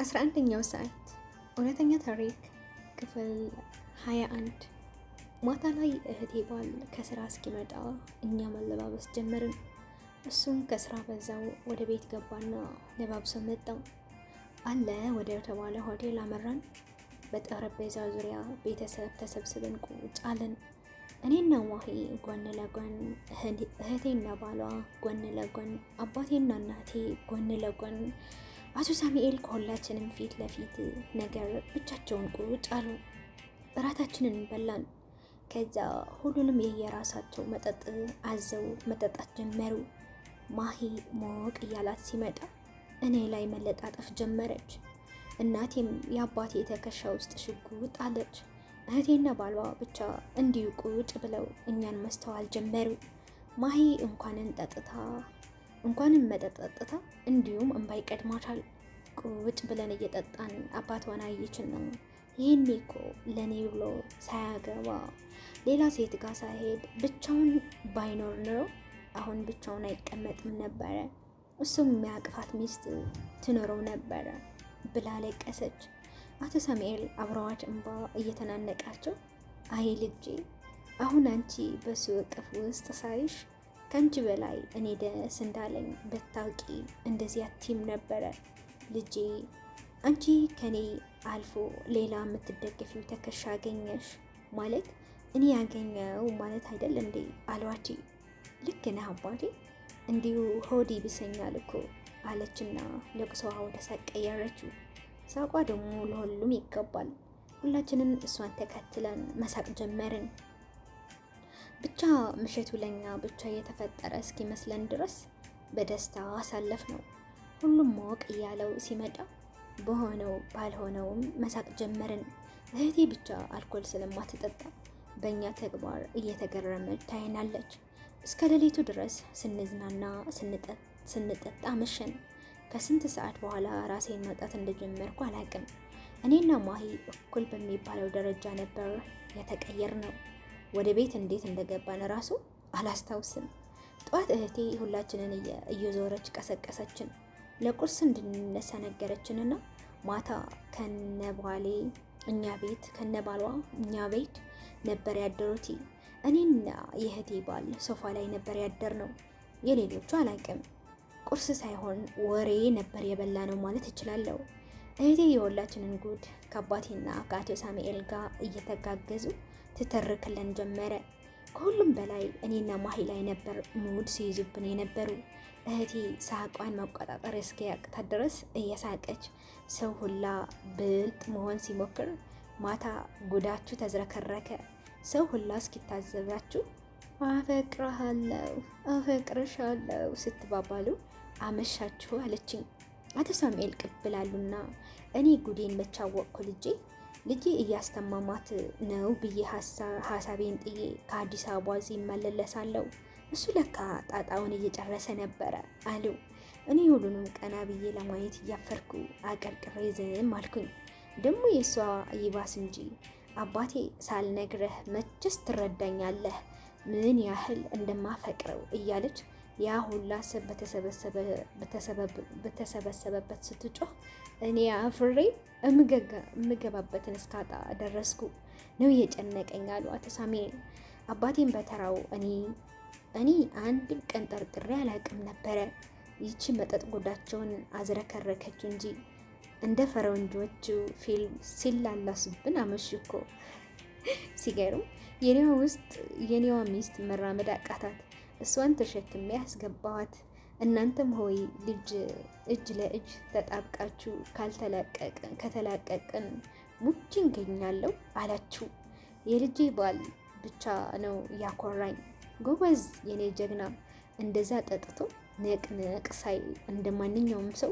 11ኛው ሰዓት እውነተኛ ታሪክ ክፍል 21። ማታ ላይ እህቴ ባል ከስራ እስኪመጣ እኛ መለባበስ ጀመርን። እሱም ከስራ በዛው ወደ ቤት ገባና ለባብሶ መጣ አለ። ወደ ተባለ ሆቴል አመራን። በጠረጴዛ ዙሪያ ቤተሰብ ተሰብስበን ቁጭ አለን። እኔና ማሂ ጎን ለጎን፣ እህቴና ባሏ ጎን ለጎን፣ አባቴና እናቴ ጎን ለጎን፣ አቶ ሳሙኤል ከሁላችንም ፊት ለፊት ነገር ብቻቸውን ቁጭ አሉ። እራታችንን በላን። ከዛ ሁሉንም የየራሳቸው መጠጥ አዘው መጠጣት ጀመሩ። ማሂ ሞቅ እያላት ሲመጣ እኔ ላይ መለጣጠፍ ጀመረች። እናቴም የአባቴ ትከሻ ውስጥ ሽጉጥ አለች። እህቴና ባሏ ብቻ እንዲሁ ቁጭ ብለው እኛን መስተዋል ጀመሩ። ማሂ እንኳንም መጠጥ ጠጥታ እንዲሁም እንባ ይቀድማታል። ቁጭ ብለን እየጠጣን አባቷን አየችን ነው። ይህኔ እኮ ለእኔ ብሎ ሳያገባ ሌላ ሴት ጋር ሳይሄድ ብቻውን ባይኖር ኖሮ አሁን ብቻውን አይቀመጥም ነበረ፣ እሱም የሚያቅፋት ሚስት ትኖረው ነበረ ብላ ለቀሰች። አቶ ሳሙኤል አብረዋት እንባ እየተናነቃቸው አይ ልጄ፣ አሁን አንቺ በሱ እቅፍ ውስጥ ሳይሽ ከአንቺ በላይ እኔ ደስ እንዳለኝ ብታውቂ እንደዚህ አትይም ነበረ ልጄ። አንቺ ከኔ አልፎ ሌላ የምትደግፊው ትከሻ አገኘሽ ማለት እኔ ያገኘው ማለት አይደል እንዴ አሏቲ። ልክ ነህ አባቴ፣ እንዲሁ ሆዴ ይብሰኛል እኮ አለችና ለቅሶዋ ወደ ሳቅ ቀየረችው። ሳቋ ደግሞ ለሁሉም ይገባል። ሁላችንን እሷን ተከትለን መሳቅ ጀመርን። ብቻ ምሽቱ ለኛ ብቻ የተፈጠረ እስኪመስለን ድረስ በደስታ አሳለፍ ነው። ሁሉም ማወቅ እያለው ሲመጣ በሆነው ባልሆነውም መሳቅ ጀመርን። እህቴ ብቻ አልኮል ስለማትጠጣ በእኛ ተግባር እየተገረመች ታይናለች። እስከ ሌሊቱ ድረስ ስንዝናና ስንጠጣ መሸን። ከስንት ሰዓት በኋላ ራሴን መውጣት እንደጀመርኩ አላቅም። እኔና ማሂ እኩል በሚባለው ደረጃ ነበር የተቀየር ነው። ወደ ቤት እንዴት እንደገባን ራሱ አላስታውስም። ጠዋት እህቴ ሁላችንን እየዞረች ቀሰቀሰችን። ለቁርስ እንድንነሳ ነገረችንና ማታ ከነባሏ እኛ ቤት ነበር ያደሩት። እኔና የእህቴ ባል ሶፋ ላይ ነበር ያደር ነው። የሌሎቹ አላቅም። ቁርስ ሳይሆን ወሬ ነበር የበላ ነው ማለት እችላለሁ። እህቴ የሁላችንን ጉድ ከአባቴና ከአቶ ሳሙኤል ጋር እየተጋገዙ ትተርክለን ጀመረ። ከሁሉም በላይ እኔና ማሂ ላይ ነበር ሙድ ሲይዙብን የነበሩ። እህቴ ሳቋን መቆጣጠር እስኪያቅታት ድረስ እየሳቀች ሰው ሁላ ብልጥ መሆን ሲሞክር ማታ ጉዳችሁ ተዝረከረከ። ሰው ሁላ እስኪታዘባችሁ አፈቅርሻለሁ ስትባባሉ አመሻችሁ አለችኝ። አቶ ሳሙኤል ቅብላሉና እኔ ጉዴን መቻወቅኩ። ልጄ እያስተማማት ነው ብዬ ሀሳቤን ጥዬ ከአዲስ አበባ እዚህ እመለሳለሁ። እሱ ለካ ጣጣውን እየጨረሰ ነበረ አሉ። እኔ ሁሉንም ቀና ብዬ ለማየት እያፈርኩ አቀርቅሬ ዝም አልኩኝ። ደግሞ የእሷ ይባስ እንጂ አባቴ ሳልነግረህ መችስ ትረዳኛለህ ምን ያህል እንደማፈቅረው እያለች ያ ሁላ ሰብ በተሰበሰበበት ስትጮህ እኔ አፍሬ እምገባበትን እስካጣ ደረስኩ። ነው የጨነቀኝ አሉ አቶ ሳሙኤል። አባቴን በተራው እኔ አንድም ቀን ጠርጥሬ አላውቅም ነበረ። ይቺ መጠጥ ጉዳቸውን አዝረከረከችው እንጂ እንደ ፈረንጆቹ ፊልም ሲላላሱብን አመሹ እኮ። ሲገርም የኔዋ ሚስት መራመድ አቃታት። እሷን ተሸክሜ ያስገባዋት። እናንተም ሆይ ልጅ እጅ ለእጅ ተጣብቃችሁ ከተላቀቅን ሙች እንገኛለሁ አላችሁ። የልጄ ባል ብቻ ነው ያኮራኝ። ጎበዝ የኔ ጀግና፣ እንደዛ ጠጥቶ ነቅነቅ ሳይል እንደ ማንኛውም ሰው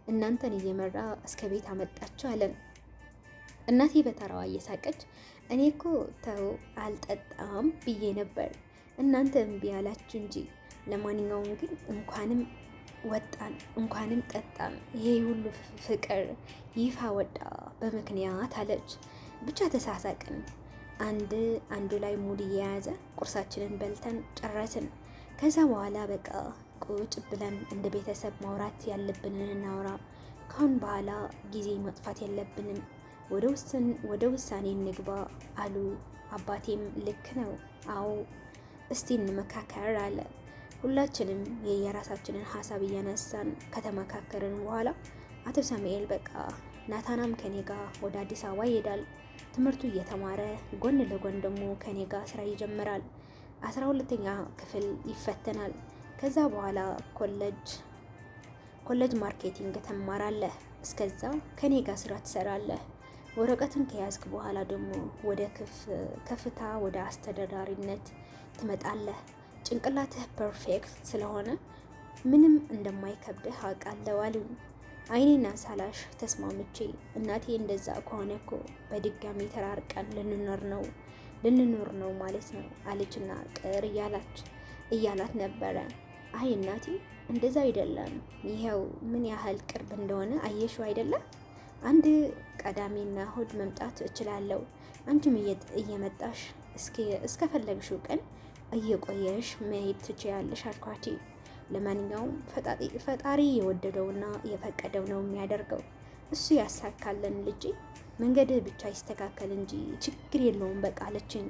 እናንተን እየመራ እስከ ቤት አመጣችሁ አለን። እናቴ በተራዋ እየሳቀች እኔ እኮ ተው አልጠጣም ብዬ ነበር፣ እናንተ እምቢ አላችሁ እንጂ። ለማንኛውም ግን እንኳንም ወጣን እንኳንም ጠጣን፣ ይሄ ሁሉ ፍቅር ይፋ ወጣ በምክንያት አለች። ብቻ ተሳሳቅን። አንዱ ላይ ሙድ እየያዘ ቁርሳችንን በልተን ጨረስን። ከዛ በኋላ በቃ ቁጭ ብለን እንደ ቤተሰብ ማውራት ያለብንን እናውራ፣ ካሁን በኋላ ጊዜ መጥፋት የለብንም፣ ወደ ውሳኔ እንግባ አሉ። አባቴም ልክ ነው፣ አዎ እስቲ እንመካከር አለ። ሁላችንም የየራሳችንን ሀሳብ እያነሳን ከተመካከርን በኋላ አቶ ሳሙኤል በቃ ናታናም ከኔ ጋር ወደ አዲስ አበባ ይሄዳል፣ ትምህርቱ እየተማረ ጎን ለጎን ደግሞ ከኔ ጋር ስራ ይጀምራል። 12ኛ ክፍል ይፈተናል። ከዛ በኋላ ኮሌጅ ማርኬቲንግ ትማራለህ። እስከዛ ከኔ ጋር ስራ ትሰራለህ። ወረቀትን ከያዝክ በኋላ ደግሞ ወደ ከፍታ ወደ አስተዳዳሪነት ትመጣለህ። ጭንቅላትህ ፐርፌክት ስለሆነ ምንም እንደማይከብድህ አውቃለሁ አሉኝ። አይኔና ሳላሽ ተስማምቼ እናቴ እንደዛ ከሆነ እኮ በድጋሚ ተራርቀን ልንኖር ነው ማለት ነው አለችና ቅር እያላት ነበረ። አይ እናቴ እንደዛ አይደለም፣ ይኸው ምን ያህል ቅርብ እንደሆነ አየሽው አይደለም? አንድ ቅዳሜና እሁድ መምጣት እችላለሁ። አንቺም እየመጣሽ እስከፈለግሽው ቀን እየቆየሽ መሄድ ትችያለሽ አልኳት። ለማንኛውም ፈጣሪ የወደደውና የፈቀደው ነው የሚያደርገው። እሱ ያሳካለን ልጄ፣ መንገድ ብቻ ይስተካከል እንጂ ችግር የለውም በቃ አለችኝ።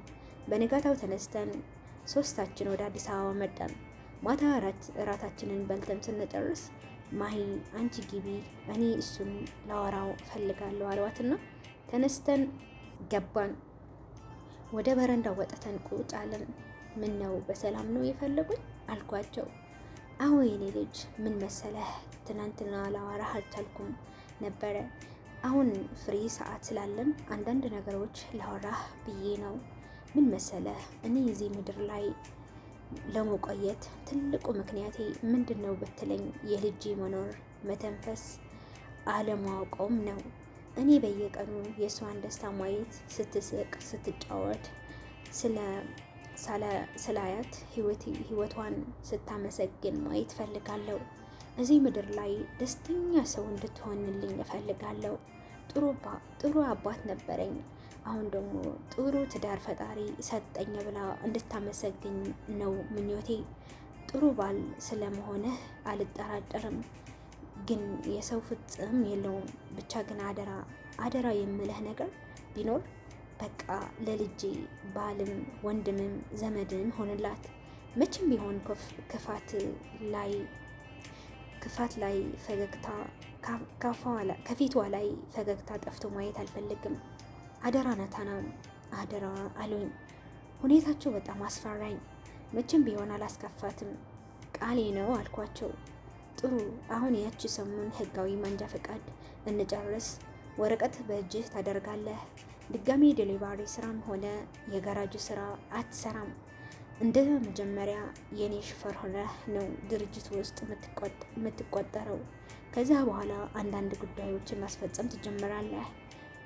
በንጋታው ተነስተን ሶስታችን ወደ አዲስ አበባ መጣን። ማታ እራታችንን በልተን ስንጨርስ ማሂ አንቺ ግቢ፣ እኔ እሱን ላወራው ፈልጋለሁ አልዋትና ተነስተን ገባን። ወደ በረንዳ ወጥተን ቁጭ አለን። ምን ነው በሰላም ነው የፈለጉኝ አልኳቸው። አዎ የኔ ልጅ፣ ምን መሰለህ ትናንትና ላወራህ አልቻልኩም ነበረ። አሁን ፍሪ ሰዓት ስላለን አንዳንድ ነገሮች ላወራህ ብዬ ነው። ምን መሰለህ እኔ እዚህ ምድር ላይ ለመቆየት ትልቁ ምክንያቴ ምንድን ነው ብትለኝ የልጄ መኖር መተንፈስ አለማወቀውም ነው። እኔ በየቀኑ የእሷን ደስታ ማየት፣ ስትስቅ፣ ስትጫወት ስላያት ህይወቷን ስታመሰግን ማየት ፈልጋለሁ። እዚህ ምድር ላይ ደስተኛ ሰው እንድትሆንልኝ እፈልጋለሁ። ጥሩ አባት ነበረኝ፣ አሁን ደግሞ ጥሩ ትዳር ፈጣሪ ሰጠኝ ብላ እንድታመሰግኝ ነው ምኞቴ። ጥሩ ባል ስለመሆንህ አልጠራጠርም፣ ግን የሰው ፍጹም የለውም። ብቻ ግን አደራ የምልህ ነገር ቢኖር በቃ ለልጄ ባልም ወንድምም ዘመድም ሆንላት። መቼም ቢሆን ክፋት ላይ ፈገግታ ከፊቷ ላይ ፈገግታ ጠፍቶ ማየት አልፈልግም። አደራ ናታና፣ አደራ አሉኝ። ሁኔታቸው በጣም አስፈራኝ። መቼም ቢሆን አላስከፋትም፣ ቃሌ ነው አልኳቸው። ጥሩ፣ አሁን ያቺ ሰሞን ህጋዊ መንጃ ፈቃድ እንጨርስ፣ ወረቀት በእጅህ ታደርጋለህ። ድጋሚ ዴሊቨሪ ስራም ሆነ የጋራጅ ስራ አትሰራም። እንደ መጀመሪያ የኔ ሹፌር ሆነህ ነው ድርጅት ውስጥ የምትቆጠረው። ከዛ በኋላ አንዳንድ ጉዳዮችን ማስፈጸም ትጀምራለህ።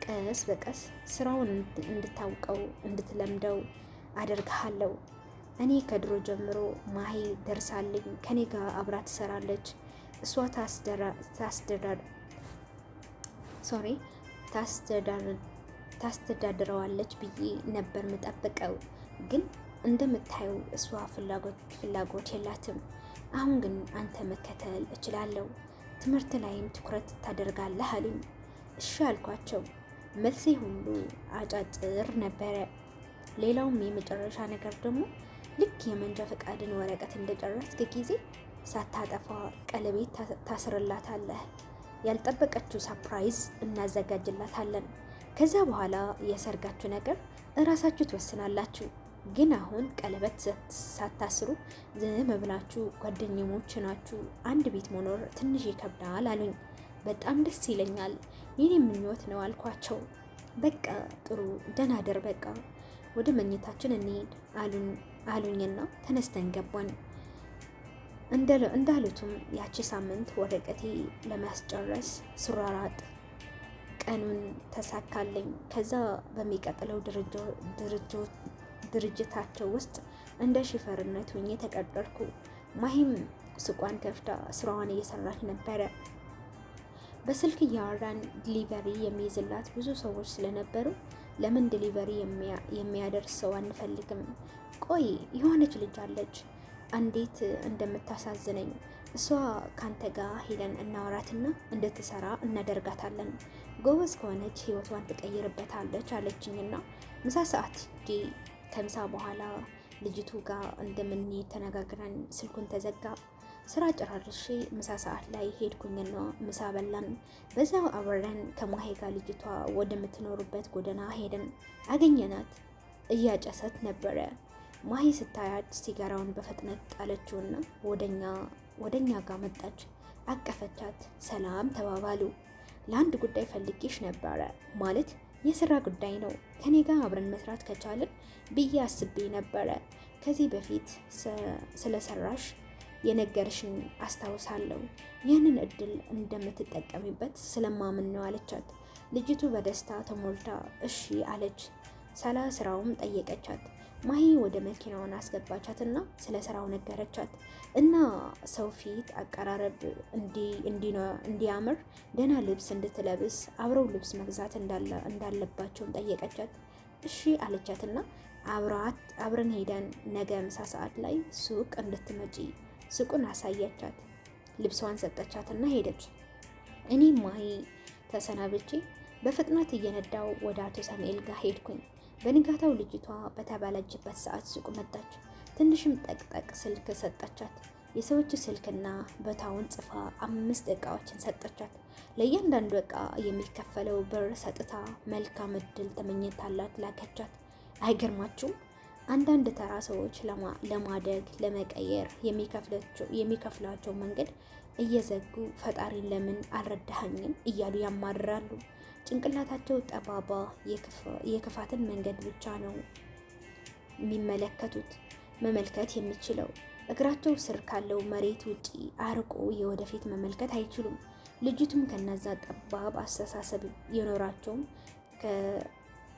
ቀስ በቀስ ስራውን እንድታውቀው እንድትለምደው አደርግሃለሁ። እኔ ከድሮ ጀምሮ ማሂ ደርሳልኝ ከኔ ጋር አብራ ትሰራለች። እሷ ታስተዳድረዋለች ብዬ ነበር ምጠብቀው፣ ግን እንደምታየው እሷ ፍላጎት የላትም። አሁን ግን አንተ መከተል እችላለሁ፣ ትምህርት ላይም ትኩረት ታደርጋለህ አሉኝ። እሺ አልኳቸው። መልሴ ሁሉ አጫጭር ነበረ። ሌላውም የመጨረሻ ነገር ደግሞ ልክ የመንጃ ፈቃድን ወረቀት እንደጨረስክ ጊዜ ሳታጠፋ ቀለቤት ታስርላታለህ። ያልጠበቀችው ሰርፕራይዝ እናዘጋጅላታለን። ከዛ በኋላ የሰርጋችሁ ነገር እራሳችሁ ትወስናላችሁ። ግን አሁን ቀለበት ሳታስሩ ዝም ብላችሁ ጓደኛሞች ናችሁ አንድ ቤት መኖር ትንሽ ይከብዳል አሉኝ። በጣም ደስ ይለኛል፣ የኔ ምኞት ነው አልኳቸው። በቃ ጥሩ ደህና ደር፣ በቃ ወደ መኝታችን እንሄድ አሉኝና ተነስተን ገባን። እንዳሉትም ያቺ ሳምንት ወረቀቴ ለማስጨረስ ስሯሯጥ ቀኑን ተሳካልኝ። ከዛ በሚቀጥለው ድርጅታቸው ውስጥ እንደ ሹፌርነት ሆኜ ተቀጠርኩ። ማሂም ሱቋን ከፍታ ስራዋን እየሰራች ነበረ። በስልክ እያወራን ዲሊቨሪ የሚይዝላት ብዙ ሰዎች ስለነበሩ ለምን ዲሊቨሪ የሚያደርስ ሰው አንፈልግም? ቆይ የሆነች ልጅ አለች እንዴት እንደምታሳዝነኝ። እሷ ካንተ ጋር ሄደን እናወራትና እንድትሰራ እናደርጋታለን። ጎበዝ ከሆነች ህይወቷን ትቀይርበታለች አለችኝና ምሳ ሰዓት ሂጄ ከምሳ በኋላ ልጅቱ ጋር እንደምንሄድ ተነጋግረን ስልኩን ተዘጋ። ስራ ጨራርሼ ምሳ ሰዓት ላይ ሄድኩኝና ምሳ በላን። በዛው አብረን ከማሄ ጋር ልጅቷ ወደምትኖሩበት ጎዳና ሄደን አገኘናት። እያጨሰት ነበረ። ማሂ ስታያት ሲጋራውን በፍጥነት ጣለችውና ወደኛ ጋር መጣች። አቀፈቻት። ሰላም ተባባሉ። ለአንድ ጉዳይ ፈልጌሽ ነበረ፣ ማለት የስራ ጉዳይ ነው። ከኔ ጋር አብረን መስራት ከቻልን ብዬ አስቤ ነበረ። ከዚህ በፊት ስለሰራሽ የነገርሽን አስታውሳለሁ። ያንን እድል እንደምትጠቀሚበት ስለማምን ነው አለቻት። ልጅቱ በደስታ ተሞልታ እሺ አለች። ስለ ስራውም ጠየቀቻት። ማሂ ወደ መኪናውን አስገባቻትና ስለ ስራው ነገረቻት እና ሰው ፊት አቀራረብ እንዲያምር ደህና ልብስ እንድትለብስ አብረው ልብስ መግዛት እንዳለባቸውም ጠየቀቻት። እሺ አለቻትና አብረን ሄደን ነገ ምሳ ሰዓት ላይ ሱቅ እንድትመጪ ሱቁን አሳያቻት። ልብሷን ሰጠቻትና ሄደች። እኔም ማሂ ተሰናብቼ በፍጥነት እየነዳው ወደ አቶ ሳሙኤል ጋር ሄድኩኝ። በንጋታው ልጅቷ በተባለችበት ሰዓት ሱቅ መጣች። ትንሽም ጠቅጠቅ ስልክ ሰጠቻት። የሰዎች ስልክና ቦታውን ጽፋ 5 እቃዎችን ሰጠቻት። ለእያንዳንዱ እቃ የሚከፈለው ብር ሰጥታ መልካም እድል ተመኝታላት ላከቻት። አይገርማችሁም? አንዳንድ ተራ ሰዎች ለማደግ ለመቀየር የሚከፍላቸው መንገድ እየዘጉ ፈጣሪን ለምን አልረዳኸኝም እያሉ ያማርራሉ። ጭንቅላታቸው ጠባባ፣ የክፋትን መንገድ ብቻ ነው የሚመለከቱት መመልከት የሚችለው። እግራቸው ስር ካለው መሬት ውጪ አርቆ የወደፊት መመልከት አይችሉም። ልጅቱም ከነዛ ጠባብ አስተሳሰብ የኖራቸውም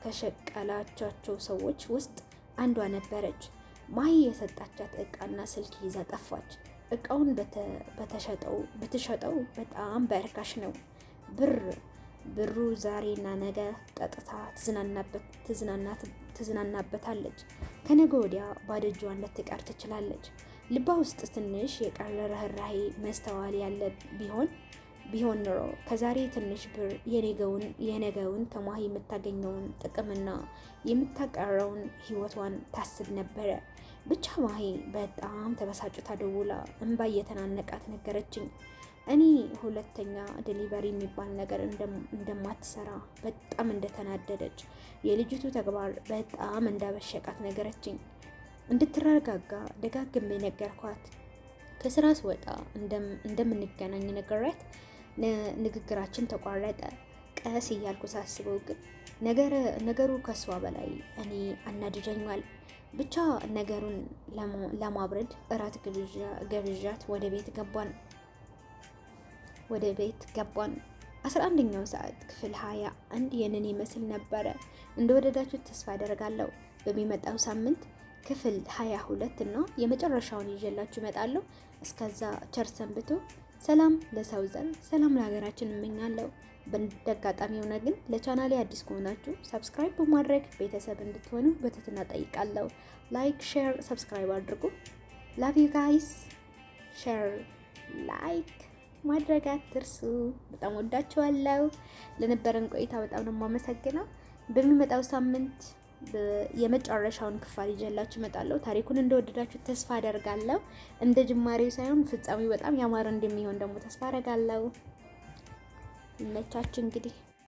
ከሸቀላቻቸው ሰዎች ውስጥ አንዷ ነበረች። ማሂ የሰጣቻት እቃና ስልክ ይዛ ጠፋች። እቃውን ብትሸጠው በጣም በርካሽ ነው። ብሩ ዛሬና ነገ ጠጥታ ትዝናናበታለች። ከነገ ወዲያ ባዶ እጇን ልትቀር ትችላለች። ልባ ውስጥ ትንሽ የቀረ ርህራሄ መስተዋል ያለ ቢሆን ኖሮ ከዛሬ ትንሽ ብር የነገውን ከማሂ የምታገኘውን ጥቅምና የምታቀረውን ህይወቷን ታስብ ነበረ። ብቻ ማሂ በጣም ተበሳጭታ ደውላ እንባ እየተናነቃት ነገረችኝ። እኔ ሁለተኛ ዴሊቨሪ የሚባል ነገር እንደማትሰራ በጣም እንደተናደደች፣ የልጅቱ ተግባር በጣም እንዳበሸቃት ነገረችኝ። እንድትረጋጋ ደጋግሜ ነገርኳት። ከስራ ስወጣ እንደምንገናኝ ነገራት። ንግግራችን ተቋረጠ። ቀስ እያልኩ ሳስበው ግን ነገሩ ከሷ በላይ እኔ አናድደኛል። ብቻ ነገሩን ለማብረድ እራት ገብዣት ወደ ቤት ገባን። 11ኛው ሰዓት ክፍል 21 ይህንን ይመስል ነበረ። እንደወደዳችሁ ተስፋ አደርጋለሁ። በሚመጣው ሳምንት ክፍል 22 እና የመጨረሻውን ይዤላችሁ እመጣለሁ። እስከዛ ቸር ሰንብቱ። ሰላም ለሰው ዘር፣ ሰላም ለሀገራችን እመኛለሁ። በአጋጣሚ ሆነ ግን ለቻናሌ አዲስ ከሆናችሁ ሰብስክራይብ በማድረግ ቤተሰብ እንድትሆኑ በትህትና ጠይቃለሁ። ላይክ፣ ሼር፣ ሰብስክራይብ አድርጉ። ላቭ ዩ ጋይስ። ሼር ላይክ ማድረግ አትርሱ። በጣም ወዳችኋለሁ። ለነበረን ቆይታ በጣም ነው የማመሰግነው። በሚመጣው ሳምንት የመጨረሻውን ክፍል ይዤላችሁ እመጣለሁ። ታሪኩን እንደወደዳችሁ ተስፋ አደርጋለሁ። እንደ ጅማሬው ሳይሆን ፍጻሜው በጣም ያማረ እንደሚሆን ደግሞ ተስፋ አደርጋለሁ። ይመቻችሁ እንግዲህ